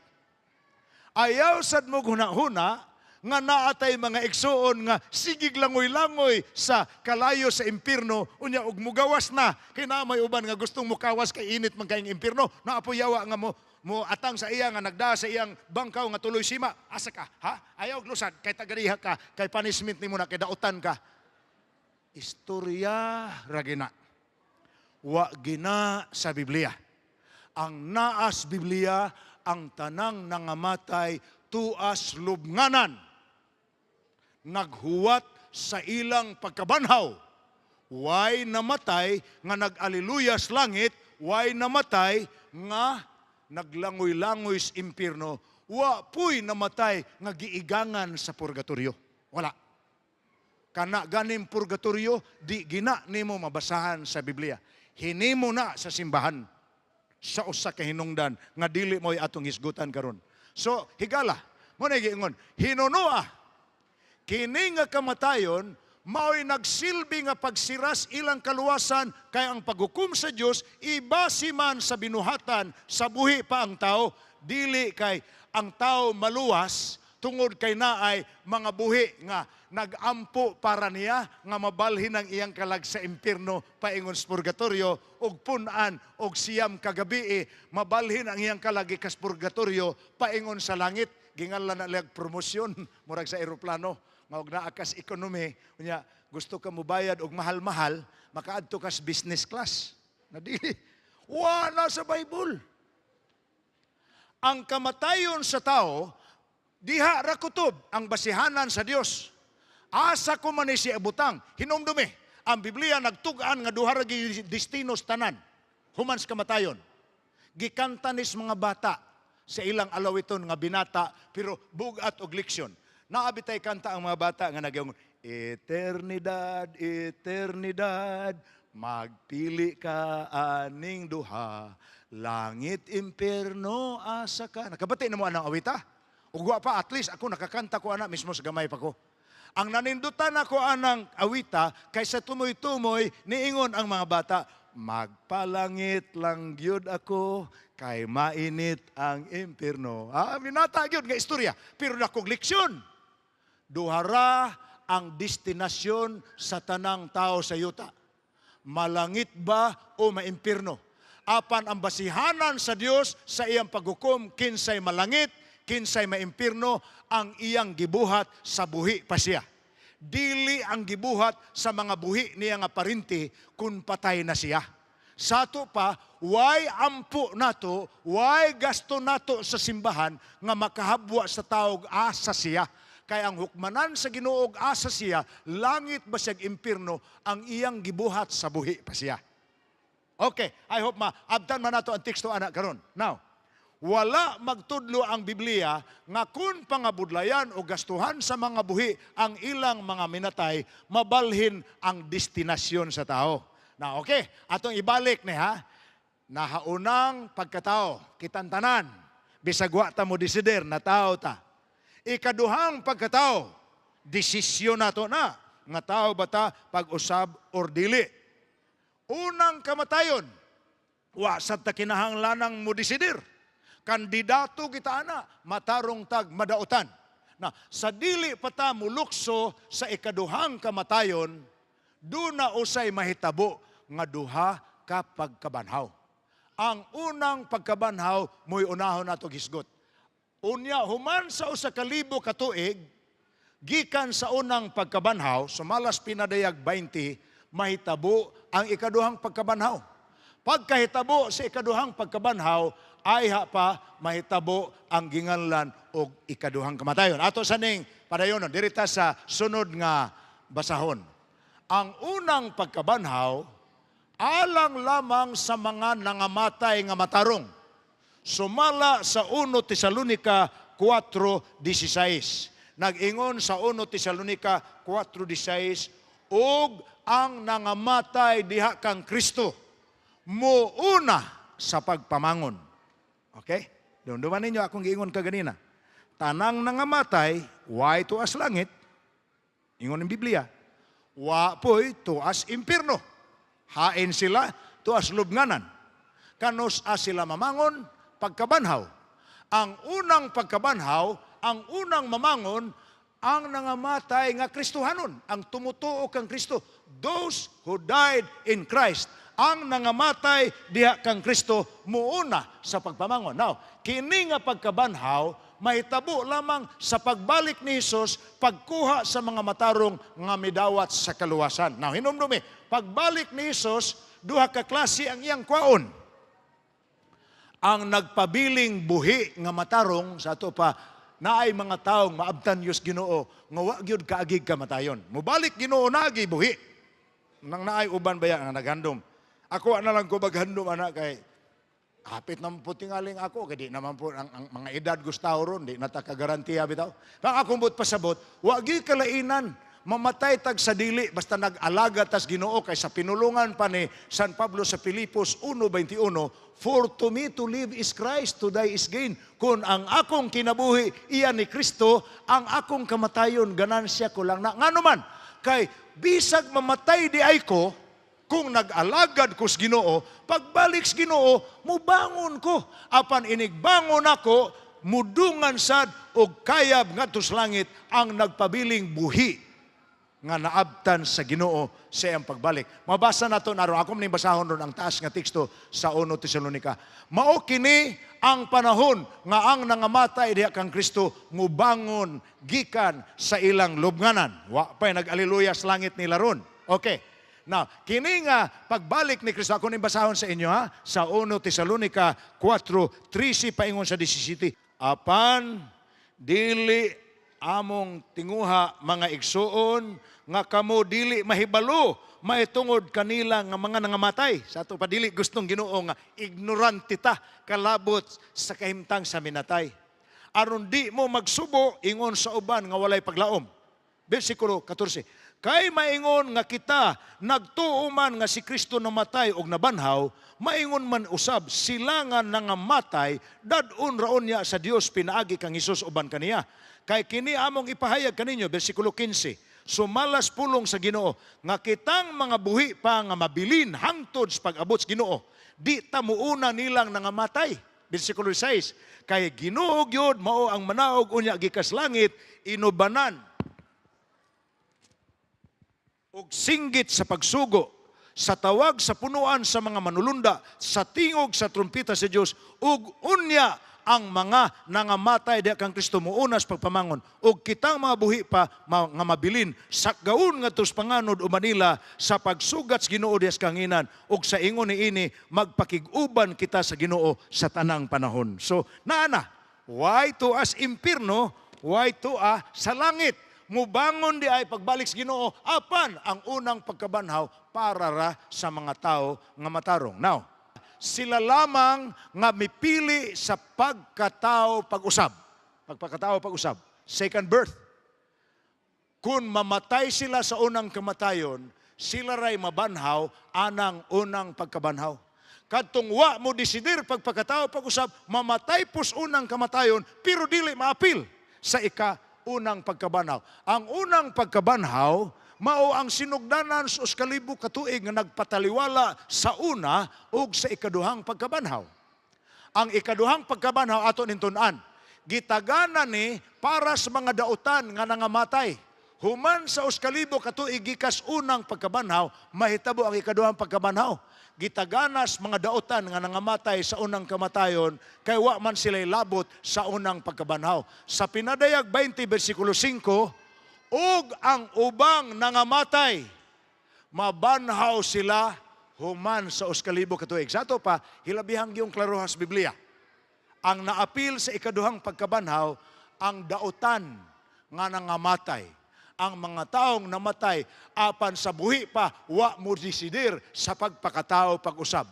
Ayaw sad mo huna-huna nga naatay mga igsuon nga sigig langoy-langoy sa kalayo sa impierno unya og mugawas na kay na may uban nga gustong mukawas kay init man kayong impierno naapoyawa nga mo atang sa iya nga nagda sa iyang bangkaw nga tuloy sima. Asa ka, ha? Ayaw lusad kay tagariha ka, kay punishment nimo na kay dautan ka. Istorya ra gina. Wa gina sa Biblia. Ang naas Biblia, ang tanang nangamatay tuas lubnganan, naghuwat sa ilang pagkabanhaw. Way namatay nga nag-aliluyas langit, way namatay nga naglangoy-langoy sa impierno, wa puy namatay nga giigangan sa purgatorio. Wala. Kana ganing purgatorio, di gina nimo mabasahan sa Biblia. Hinimo na sa simbahan sa usa ka hinungdan nga dili mo'y atong hisgutan karon. So, higala, mo na giingon, hinunoa, kini nga kamatayon, mao'y nagsilbi nga pagsiras ilang kaluwasan, kay ang paghukom sa Dios ibasi man sa binuhatan, sa buhi pa ang tao, dili kay ang tao maluwas, tungod kay naay mga buhi nga nagampo para niya nga mabalhin ang iyang kalag sa impierno paingon sa purgatorio og punan og siyam kagabi mabalhin ang iyang kalag kas purgatorio paingon sa langit. Gingalan na lag promosyon murag sa eroplano nga og naa kas economy unya gusto ka mo bayad og mahal-mahal makaadto kas business class na dili wala sa Bible. Ang kamatayon sa tao diha ra kutob ang basihanan sa Dios. Asa ko man ni siya butang, hinumdumi. Ang Biblia nagtugaan nga duha ra gi destinos tanan. Humans kamatayon. Gikanta nis mga bata sa ilang alawiton nga binata pero bugat og leksyon. Naabitay kanta ang mga bata nga nagyong Eternidad, eternidad, magpili ka aning duha, langit, impierno, asa ka. Nakabati na mo anang awita? Ugwa pa, at least ako nakakanta ko ana mismo sa gamay pa ko. Ang nanindutan ako anang awita, kaysa tumoy-tumoy, niingon ang mga bata, magpalangit lang gyud ako, kay mainit ang impierno. Minata gyud nga istorya, pero nakog leksyon. Duhara ang destinasyon sa tanang tao sa yuta. Malangit ba o maimpirno? Apan ang basihanan sa Dios sa iyang paghukom, kinsay malangit, kinsay maimpirno, ang iyang gibuhat sa buhi pa siya. Dili ang gibuhat sa mga buhi niya nga parinti kung patay na siya. Sato pa, why ampo nato, why gasto nato sa simbahan nga makahabwa sa taog asa siya. Kaya ang hukmanan sa Ginoo asa siya, langit ba siyag impirno, ang iyang gibuhat sa buhi pa siya. Okay, I hope maabtan man nato ang teksto anak karon. Now, wala magtudlo ang Biblia nga kung pangabudlayan o gastuhan sa mga buhi ang ilang mga minatay, mabalhin ang destinasyon sa tao. Na okay, atong ibalik ni ha. Nahaunang pagkatao, kitantanan, bisag wa ta mo desider na tao ta. Ikaduhang pagkatao, desisyon nato na, nga tao ba ta pag-usab or dili. Unang kamatayon, wa sa ta kinahanglanang mo desider. Kandidato kita ana, matarong tag madautan. Na sa dili pa ta mulukso sa ikaduhang kamatayon, do na usay mahitabo nga duha ka pagkabanhaw. Ang unang pagkabanhaw mo'y unahon nato hisgot. Unya human sa usa ka libo ka tuig, gikan sa unang pagkabanhaw, sumalas pinadayag 20, mahitabo ang ikaduhang pagkabanhaw. Pagkahitabo sa ikaduhang pagkabanhaw, ay pa mahitabo ang ginganlan o ikaduhang kamatayon. Ato sa ning padayonon, dirita sa sunod nga basahon. Ang unang pagkabanhaw, alang lamang sa mga nangamatay nga matarong. Sumala sa 1 Tesalonica 4:16. Nag-ingon sa 1 Tesalonica 4:16, ug ang nangamatay diha kang Kristo, muuna sa pagpamangon. Okay? Dumduman ninyo akong giingon kaganina. Tanang nangamatay, way tuas langit. Ingon ng Biblia. Wa po'y tuas impirno. Hain sila, tuas lubnganan. Kanos sila mamangon, pagkabanhaw. Ang unang pagkabanhaw, ang unang mamangon, ang nangamatay nga Kristohanon, ang tumutuo kang Kristo. Those who died in Christ, ang nangamatay diha kang Kristo, muuna sa pagpamangon. Now, kini nga pagkabanhaw, mahitabo lamang sa pagbalik ni Jesus, pagkuha sa mga matarong nga midawat sa kaluwasan. Now, hinumdumi, pagbalik ni Jesus, duha ka klase ang iyang kwaon. Ang nagpabiling buhi nga matarong, sa ato pa, naay mga taong maabtan Diyos Ginoo, nga wa gyud kaagig kamatayon. Mubalik Ginoo naagi buhi. Nang naay uban baya nga naghandom. Ako na lang ko maghandom anak kay hapit naman po tingaling ako, kaya di naman po ang mga edad gustaw ron, di natakagarantiya bitaw. Pang akong but pasabot, wagi kalainan, mamatay tag sa dili, basta nag-alaga tas Ginoo, kay sa pinulungan pa ni San Pablo sa Filipos 1:21, for to me to live is Christ, to die is gain. Kung ang akong kinabuhi, iya ni Kristo, ang akong kamatayon, ganansya ko lang na. Nga naman, kay bisag mamatay di ay ko, kung nag-alagad ko sa Ginoo, pagbalik sa Ginoo, mubangon ko. Apan inigbangon ako, mudungan sad o kayab ngadto sa langit ang nagpabiling buhi nga naabtan sa Ginoo sa iyang pagbalik. Mabasa nato naron, ako maning basahon ron ang taas nga teksto sa 1 Tesalonica. Mao kini ang panahon nga ang nangamatay diha kang Kristo mubangon gikan sa ilang lubnganan. Wa pay nag-aleluya sa langit nila ron. Okay. Now, kini nga pagbalik ni Kristo, ako ning basahon sa inyo ha, sa 1 Tesalonica 4:13 paingon sa 17. Apan dili among tinguha mga igsuon nga kamo dili mahibalo maitungod kanila nga mga nangamatay. Sa ato pa dili gustong Ginoo nga ignorante ta kalabot sa kahimtang sa minatay. Aron di mo magsubo ingon sa uban nga walay paglaom. Bersikulo 14. Kay maingon nga kita nagtuuman nga si Kristo namatay og nabanhaw, maingon man usab sila nga nangamatay dadun raon niya sa Dios pinaagi kang Hesus uban kaniya. Kay kini among ipahayag kaninyo bersikulo 15. Sumalas pulong sa Ginoo nga kitang mga buhi pa nga mabilin hangtod sa pag-abot sa Ginoo. Di ta muuna nilang nangamatay. Bersikulo 6. Kay Ginoo gyud mao ang manaog unya gikas langit inubanan og singgit sa pagsugo, sa tawag sa punuan sa mga manulunda, sa tingog sa trumpeta sa Dios, ug unya ang mga nangamatay diha kang Kristo muunas pagpamangon, ug kitang mga buhi pa nga mabilin sa gaun nga tus panganod o Manila sa pagsugat sa Ginoo diha sa kanginan, ug sa ingon niini magpakig-uban kita sa Ginoo sa tanang panahon. So naana, why to us impierno, why to sa langit? Mubangon di ay pagbalik sa Ginoo apan ang unang pagkabanhaw para ra sa mga tao nga matarong. Now, sila lamang nga mipili sa pagkatao pag-usab. Pagkatao pag-usab. Second birth. Kung mamatay sila sa unang kamatayon, sila ray mabanhaw anang unang pagkabanhaw. Kadtong wa mo desidir pagkatao pag-usab, mamatay pus unang kamatayon pero dili maapil sa unang pagkabanhaw. Ang unang pagkabanhaw, mao ang sinugdanan sa 2,000 katuig nga nagpataliwala sa una ug sa ikaduhang pagkabanhaw. Ang ikaduhang pagkabanhaw ato nintun-an, gitagana ni para sa mga dautan nga nangamatay. Human sa 2,000 katuig gikas unang pagkabanhaw, mahitabo ang ikaduhang pagkabanhaw. Gitaganas mga dautan nga nangamatay sa unang kamatayon, kay wa man sila'y labot sa unang pagkabanhaw. Sa Pinadayag 20, versikulo 5, ug ang ubang nangamatay, mabanhaw sila human sa 2,000 katuig. Sa ato pa, hilabihang yung klaruhan sa Biblia. Ang naapil sa ikaduhang pagkabanhaw, ang dautan nga nangamatay. Ang mga taong namatay apan sa buhi pa wa mo desidir sa pagpakatao pag-usab.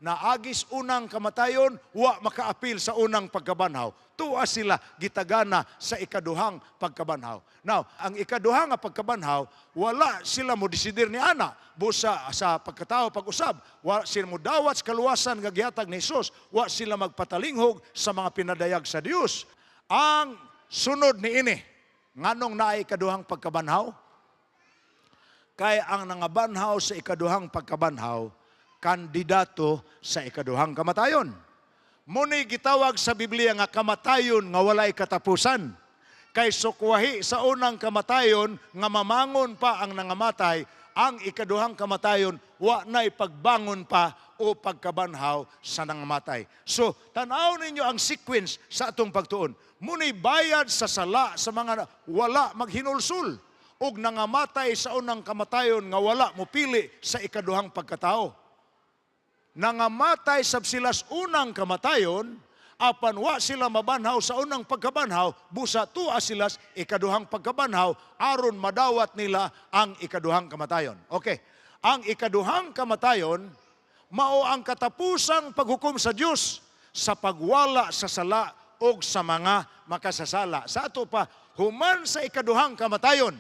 Naagis unang kamatayon, wa makaapil sa unang pagkabanhaw. Tuwa sila gitagana sa ikaduhang pagkabanhaw. Now, ang ikaduhang pagkabanhaw, wala sila mo desidir ni ana busa sa pagkatao pag-usab. Wa sila mo dawat sa kaluwasan nga gihatag ni Hesus. Wa sila magpatalinghog sa mga pinadayag sa Dios. Ang sunod ni ini, nganong naay ikaduhang pagkabanhaw? Kay ang nangabanhaw sa ikaduhang pagkabanhaw, kandidato sa ikaduhang kamatayon. Muni gitawag sa Biblia nga kamatayon nga walay katapusan. Kay sukwahi sa unang kamatayon nga mamangon pa ang nangamatay, ang ikaduhang kamatayon wa na'y pagbangon pa o pagkabanhaw sa nangamatay. So, tanaw ninyo ang sequence sa atong pagtuon. Muni bayad sa sala sa mga wala maghinulsul ug nangamatay sa unang kamatayon nga wala mopili sa ikaduhang pagkatao. Nangamatay sab sila sa unang kamatayon apan wa sila mabanhaw sa unang pagkabanhaw, busa tuwa sila sa ikaduhang pagkabanhaw aron madawat nila ang ikaduhang kamatayon. Okay. Ang ikaduhang kamatayon mao ang katapusang paghukom sa Dios sa pagwala sa sala o sa mga makasasala. Sa ato pa, human sa ikaduhang kamatayon,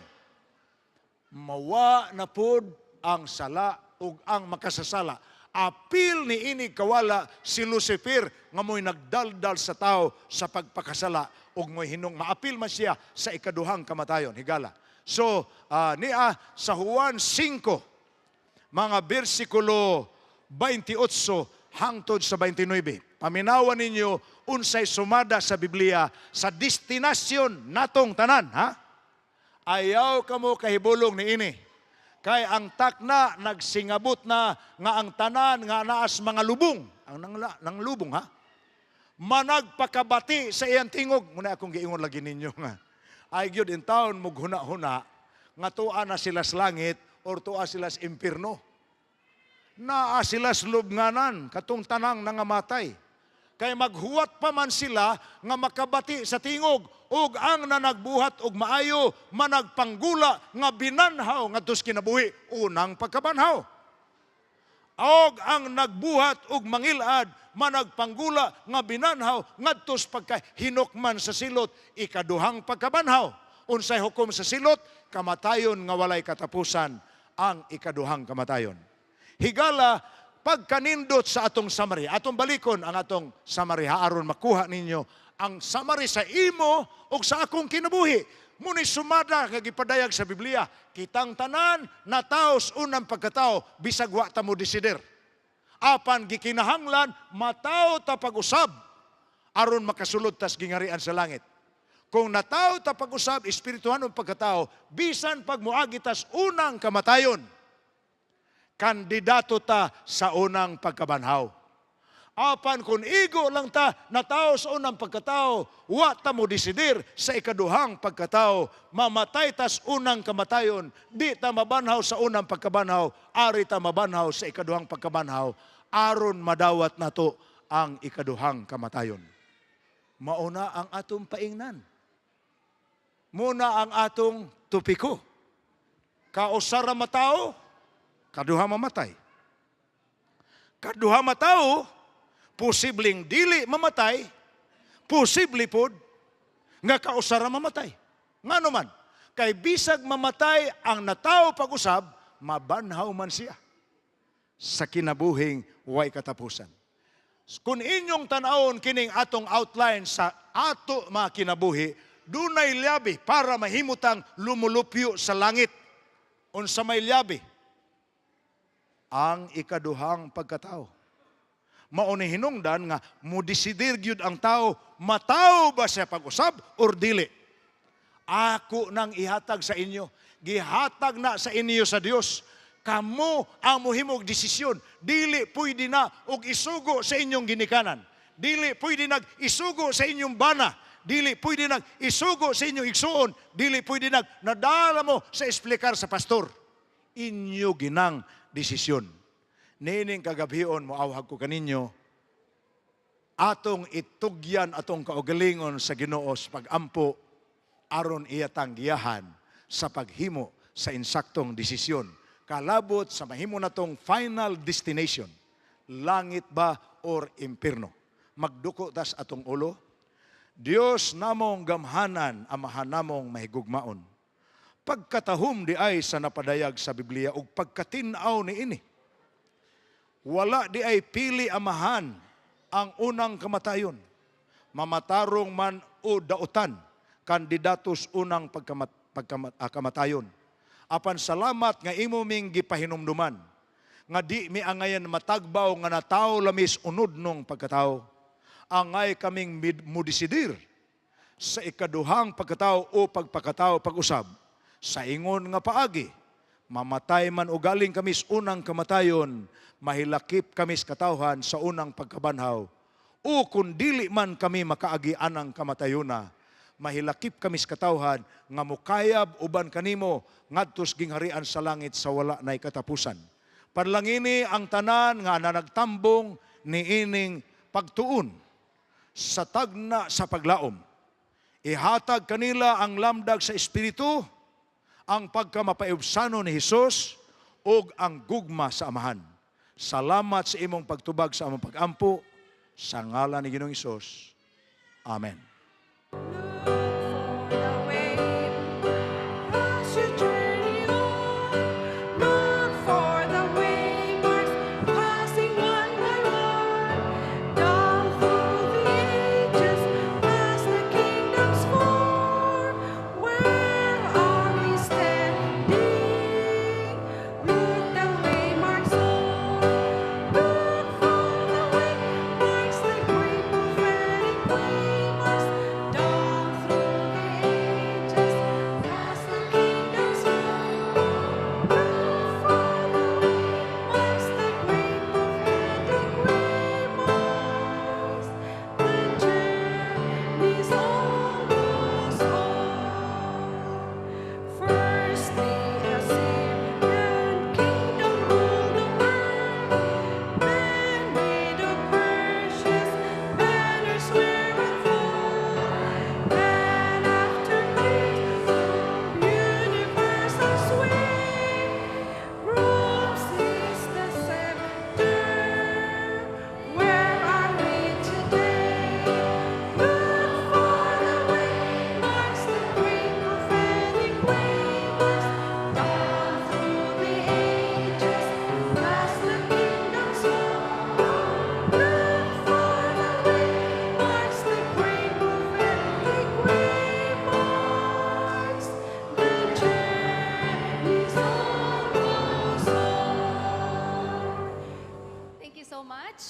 mawa na pod ang sala o ang makasasala. Apil ni ini kawala si Lucifer nga mo'y nagdaldal sa tao sa pagpakasala o mo'y hinong maapil man siya sa ikaduhang kamatayon. Higala. So, niya sa Juan 5, mga bersikulo 28 hangtod sa 29. Paminawan ninyo unsay sumada sa Biblia sa destinasyon natong tanan, ha? Ayaw kamo kahibulong ni ini. Kay ang takna nagsingabot na nga ang tanan nga naas mga lubong, ang nang lubong, ha? Managpakabati sa iyang tingog. Muna akong giingon lagi ninyo nga. Ay gyud in taon mo huna-huna nga tuwa na sila sa langit or tuwa sila sa impierno. Naa sila sa lubnganan katong tanang nangamatay. Kay maghuwat pa man sila nga makabati sa tingog, ug ang nanagbuhat og maayo managpanggula nga binanhaw ngadtos kinabuhi unang pagkabanhaw. Og ang nagbuhat og mangilad managpanggula nga binanhaw ngadtos pagkahinukman sa silot ikaduhang pagkabanhaw. Unsay hukom sa silot? Kamatayon nga walay katapusan, ang ikaduhang kamatayon. Higala pagkanindot sa atong summary, atong balikon ang atong summary aron makuha ninyo ang summary sa imo o sa akong kinabuhi. Muni sumada kag ipadayag sa Biblia, kitang tanan na taos unang pagkatao bisag wa ta mo desider. Apan gikinahanglan mataw ta pag-usab aron makasulod tas gingarian sa langit. Kung nataw ta pag-usab espirituhanong pagkatao bisan pag moagi tas unang kamatayon, kandidato ta sa unang pagkabanhaw. Apan kung igo lang ta natao sa unang pagkatao, wa ta mo desidir sa ikaduhang pagkatao, mamatay tas unang kamatayon, di ta mabanhaw sa unang pagkabanhaw, ari ta mabanhaw sa ikaduhang pagkabanhaw, aron madawat nato ang ikaduhang kamatayon. Mauna ang atong paingnan. Muna ang atong tupiko. Kausara matao, kaduha mamatay. Kaduha matao, posibleng dili mamatay, posible pod nga kausara mamatay. Ngano man, kay bisag mamatay ang natao pag-usab, mabanhaw man siya sa kinabuhing way katapusan. Kung inyong tanawon kining atong outline sa ato mga kinabuhi, dunay labi para mahimutang lumulupyo sa langit. Unsa may labi? Ang ikaduhang pagkatao. Mao ni hinungdan nga modesidir gyud ang tao mataw ba siya pag-usab or dili. Ako nang ihatag sa inyo, gihatag na sa inyo sa Dios. Kamo ang mohimog desisyon. Dili pwede na og isugo sa inyong ginikanan. Dili pwede nag isugo sa inyong bana. Dili pwede nag isugo sa inyong igsuon. Dili pwede nag nadala mo sa esplikar sa pastor. Inyo ginang desisyon. Nining kagabion mo awhag ko kaninyo, atong itugyan atong kaugalingon sa Ginoo sa pag-ampo aron iyatang giyahan sa paghimo sa insaktong desisyon. Kalabot sa mahimo natong final destination, langit ba or impierno. Magduko tas atong ulo. Dios namong gamhanan amahan namong mahigugmaon. Pagkatahom di ay sa napadayag sa Biblia ug pagkatinaw ni ini. Wala di ay pili amahan ang unang kamatayon. Mamatarong man o dautan, kandidatos unang kamatayon. Apan salamat nga imo ming gipahinumduman, nga di mi angayan matagbaw nga nataw lamis unod nung pagkatao. Angay kaming modesidir sa ikaduhang pagkatao o pagpakatao pag-usab. Sa ingon nga paagi, mamatay man o galing kamis unang kamatayon, mahilakip kamis katawhan sa unang pagkabanhaw. O kung dili man kami makaagi anang kamatayona, mahilakip kamis katawhan nga mukayab uban kanimo ngadtos gingharian sa langit sa wala nay katapusan. Panlangini ang tanan nga nanagtambong ni ining pagtuon sa tagna sa paglaom. Ihatag kanila ang lamdag sa Espiritu, ang pagkamapayubsano ni Hesus, ug ang gugma sa Amahan. Salamat sa imong pagtubag sa among pag-ampo, sa ngalan ni Ginoong Hesus. Amen. Marks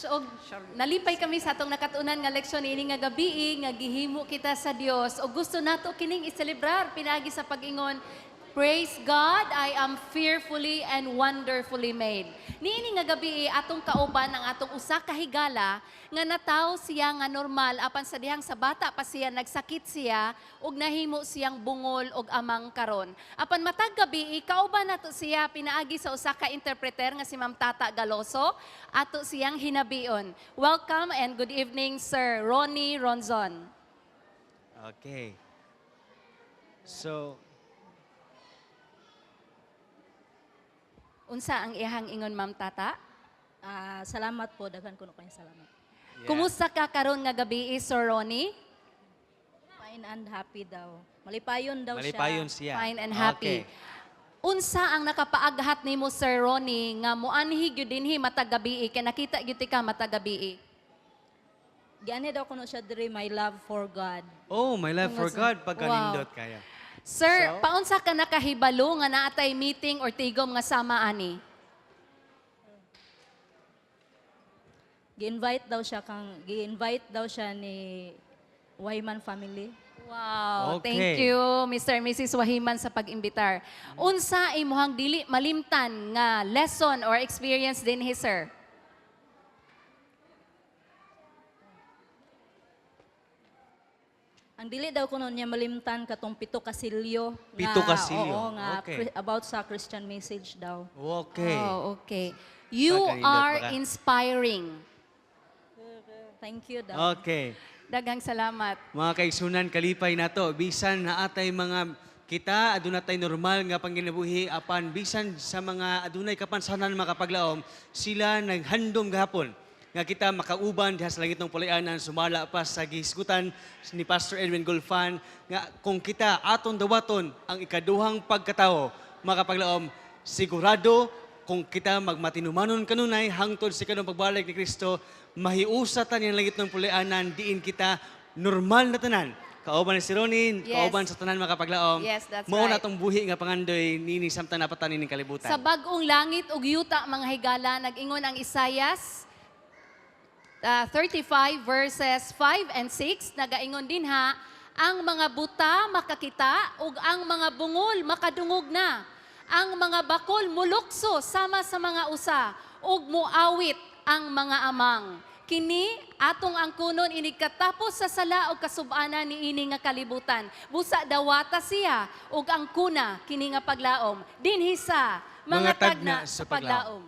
og nalipay kami sa atong nakatunan nga leksyon ini nga gabi nga gihimo kita sa Dios o gusto nato kining i-celebrar pinagi sa pag-ingon, praise God, I am fearfully and wonderfully made. Niini nga gabi atong kauban ang atong usa ka higala nga nataw siya nga normal apan sa dihang sa bata pa siya nagsakit siya ug nahimo siyang bungol og amang karon. Apan matag gabi kauban nato siya pinaagi sa usa ka interpreter nga si Ma'am Tata Galoso ato siyang hinabion. Welcome and good evening Sir Ronnie Ronzon. Okay. So, Unsa ang iyang ingon Ma'am Tata? Salamat po, daghan ko kayong salamat. yeah. Kumusta ka karon nga gabi Sir Ronnie? Fine and happy daw. Malipayon daw Malipayon siya. siya. Fine and happy. Okay. Unsa ang nakapaaghat nimo Sir Ronnie nga muanhi gyud dinhi matag gabi kay nakita gyud ka matag gabi? Giani daw kuno siya diri my love for God. Oh, my love for God, pagkanindot Wow. kaya. Sir, So? paunsa ka nakahibalo nga naatay meeting or tigom nga sama ani? Gi-invite daw siya ni Wayman family. Wow, Okay. thank you Mr. and Mrs. Wahiman sa pag-imbitar. Unsa imuhang dili malimtan nga lesson or experience dinhi sir? Ang dili daw kuno niya malimtan katong pito kasilyo. Pito kasilyo, Oo, nga okay. about sa Christian message daw. Okay. Oh, okay. You Pagkanindot are pa ka. inspiring. Thank you daw. Okay. Daghang salamat. Mga kaigsunan, kalipay na to. Bisan na atay mga kita, aduna tay normal nga panginabuhi, apan bisan sa mga adunay kapansanan makapaglaom, sila naghandom gahapon nga kita makauban diha sa langit ng pulianan, sumala pa sa gihisgutan ni Pastor Edwin Golfan, nga kung kita aton dawaton ang ikaduhang pagkatao, makapaglaom, sigurado kung kita magmatinumanon kanunay hangtod sa kanang pagbalik ni Kristo, mahiusatan yung langit ng pulianan, diin kita normal na tanan. Kauban ni si Ronnie, Yes. kauban sa tanan makapaglaom. Yes, that's Mao na right. tong buhi nga pangandoy nini samtang napatanin ning kalibutan. Sa bagong langit ug yuta mga higala nag-ingon ang Isayas 35 verses 5 and 6 nagaingon din ha, ang mga buta makakita ug ang mga bungol makadungog na. Ang mga bakol mulukso sama sa mga usa ug muawit ang mga amang. Kini atong angkunon inig katapos sa sala ug kasub-anan ni ini nga kalibutan. Busa dawata siya ug ang kuna kini nga paglaom dinhi sa mga tagna sa paglaom.